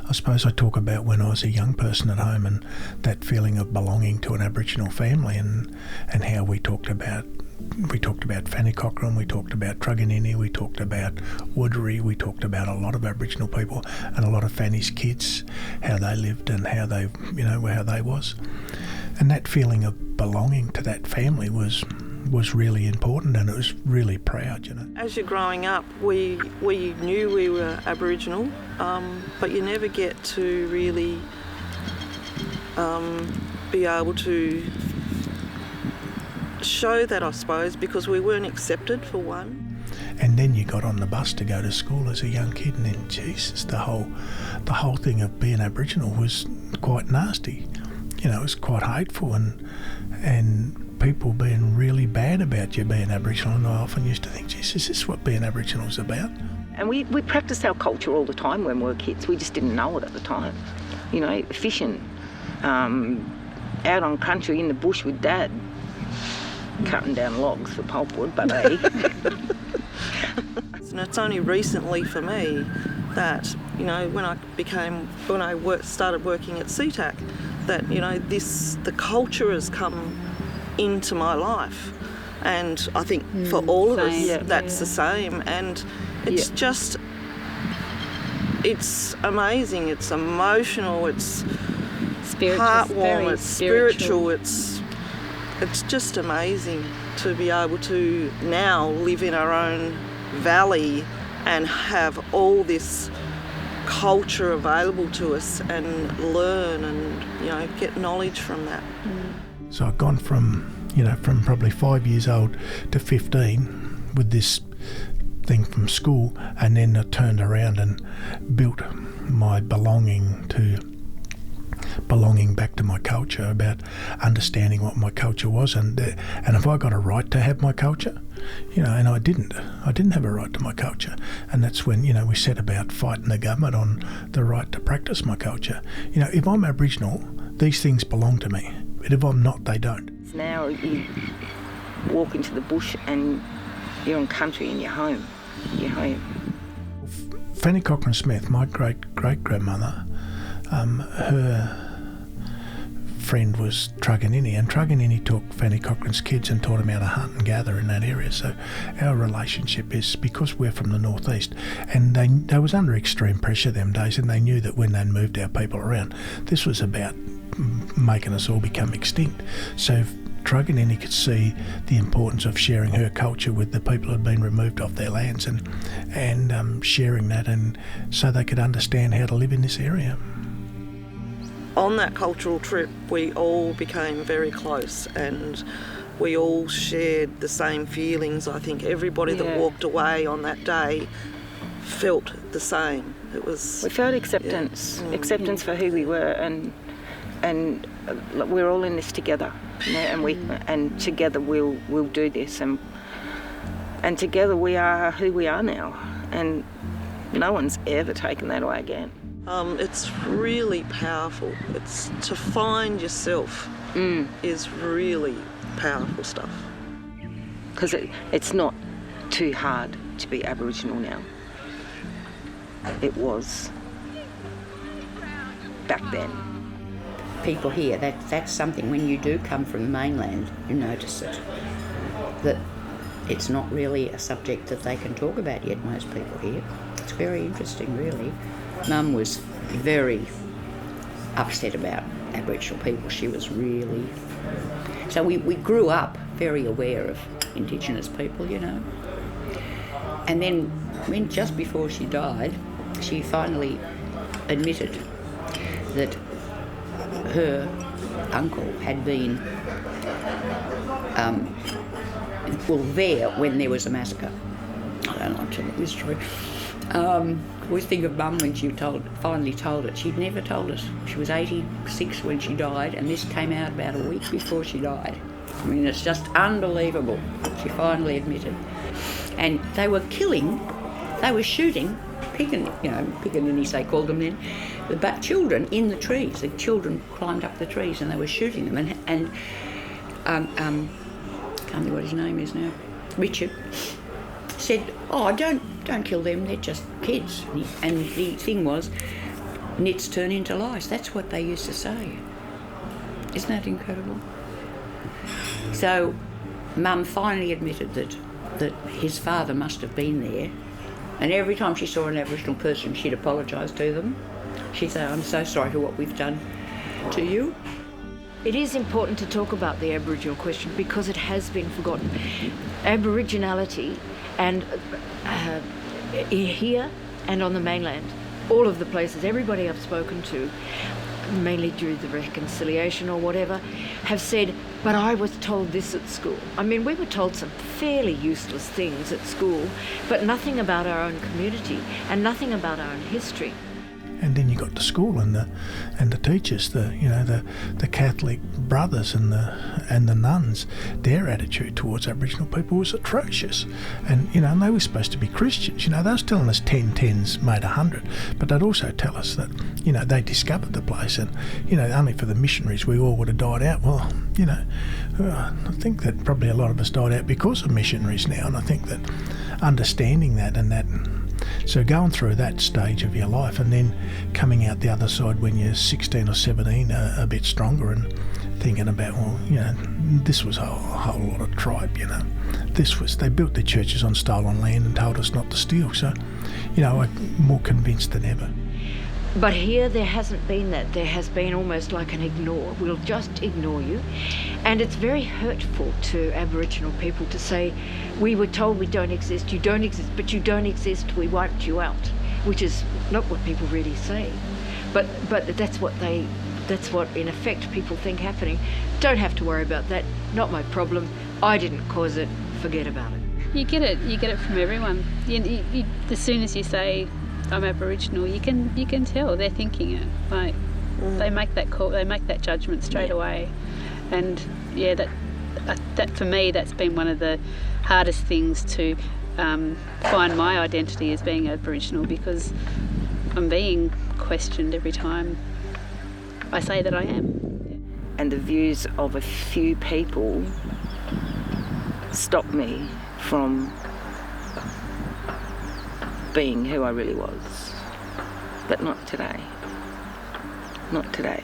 I suppose I talk about when I was a young person at home and that feeling of belonging to an Aboriginal family, and how we talked about Fanny Cochran, we talked about Truganini, we talked about Woodary, we talked about a lot of Aboriginal people and a lot of Fanny's kids, how they lived and how they, how they was. And that feeling of belonging to that family was really important, and it was really proud, As you're growing up, we knew we were Aboriginal, but you never get to really be able to show that, I suppose, because we weren't accepted, for one. And then you got on the bus to go to school as a young kid, and then, Jesus, the whole thing of being Aboriginal was quite nasty. It was quite hateful, and people being really bad about you being Aboriginal, and I often used to think, Jesus, is this what being Aboriginal is about? And we practiced our culture all the time when we were kids. We just didn't know it at the time. Fishing, out on country in the bush with Dad, cutting down logs for pulpwood, but And it's only recently for me that, when I started working at CTAC, that, the culture has come into my life. And I think for all of us, that's the same. And it's just, it's amazing, it's emotional, it's heartwarming, it's spiritual, it's just amazing to be able to now live in our own valley and have all this culture available to us and learn and, get knowledge from that. So I've gone from probably 5 years old to 15 with this thing from school, and then I turned around and built my belonging back to my culture, about understanding what my culture was, and if I got a right to have my culture, and I didn't have a right to my culture, and that's when we set about fighting the government on the right to practice my culture. If I'm Aboriginal, these things belong to me, but if I'm not, they don't. Now you walk into the bush and you're in country and you're home. Fanny Cochran Smith, my great-great-grandmother, her friend was Truganini, and Truganini took Fanny Cochran's kids and taught them how to hunt and gather in that area. So our relationship is, because we're from the northeast, and they was under extreme pressure them days, and they knew that when they moved our people around, this was about making us all become extinct. So Truganini could see the importance of sharing her culture with the people who had been removed off their lands, and sharing that, and so they could understand how to live in this area. On that cultural trip, we all became very close, and we all shared the same feelings. I think everybody that walked away on that day felt the same. We felt acceptance for who we were, and we're all in this together, and together we'll do this, and together we are who we are now, and no one's ever taken that away again. It's really powerful. It's to find yourself is really powerful stuff. Because it's not too hard to be Aboriginal now. It was back then. People here, that's something, when you do come from the mainland, you notice it. That it's not really a subject that they can talk about yet, most people here. It's very interesting, really. Mum was very upset about Aboriginal people. She was really... So we grew up very aware of Indigenous people, And then, just before she died, she finally admitted that her uncle had been there when there was a massacre. I don't like to tell this story. We think of Mum when she finally told it. She'd never told us. She was 86 when she died, and this came out about a week before she died. I mean, it's just unbelievable. She finally admitted. And they were shooting, Pickaninnies they called them then, but children in the trees. The children climbed up the trees and they were shooting them. And can't think what his name is now, Richard, said, "Oh, don't kill them, they're just kids." And the thing was, nits turn into lice. That's what they used to say. Isn't that incredible? So Mum finally admitted that his father must have been there, and every time she saw an Aboriginal person, she'd apologise to them. She'd say, I'm so sorry for what we've done to you. It is important to talk about the Aboriginal question because it has been forgotten. Aboriginality, and here and on the mainland, all of the places, everybody I've spoken to, mainly during the reconciliation or whatever, have said, but I was told this at school. I mean, we were told some fairly useless things at school, but nothing about our own community and nothing about our own history. And then you got the school and the teachers, the Catholic brothers and the nuns. Their attitude towards Aboriginal people was atrocious, and they were supposed to be Christians. They was telling us 10 tens made 100, but they'd also tell us that they discovered the place, and only for the missionaries we all would have died out. Well, I think that probably a lot of us died out because of missionaries now, and I think that understanding that and that. So going through that stage of your life and then coming out the other side when you're 16 or 17 a bit stronger and thinking about, this was a whole lot of tripe, they built their churches on stolen land and told us not to steal. So, I'm more convinced than ever. But here there hasn't been that. There has been almost like an ignore. We'll just ignore you. And it's very hurtful to Aboriginal people to say, we were told we don't exist, you don't exist, but you don't exist, we wiped you out, which is not what people really say. But that's what in effect people think happening. Don't have to worry about that, not my problem, I didn't cause it, forget about it. You get it from everyone. You, as soon as you say, I'm Aboriginal, you can tell they're thinking it. Like they make that call, they make that judgment straight away, and that for me that's been one of the hardest things to find my identity as being Aboriginal, because I'm being questioned every time I say that I am. And the views of a few people stopped me from being who I really was. But not today. Not today.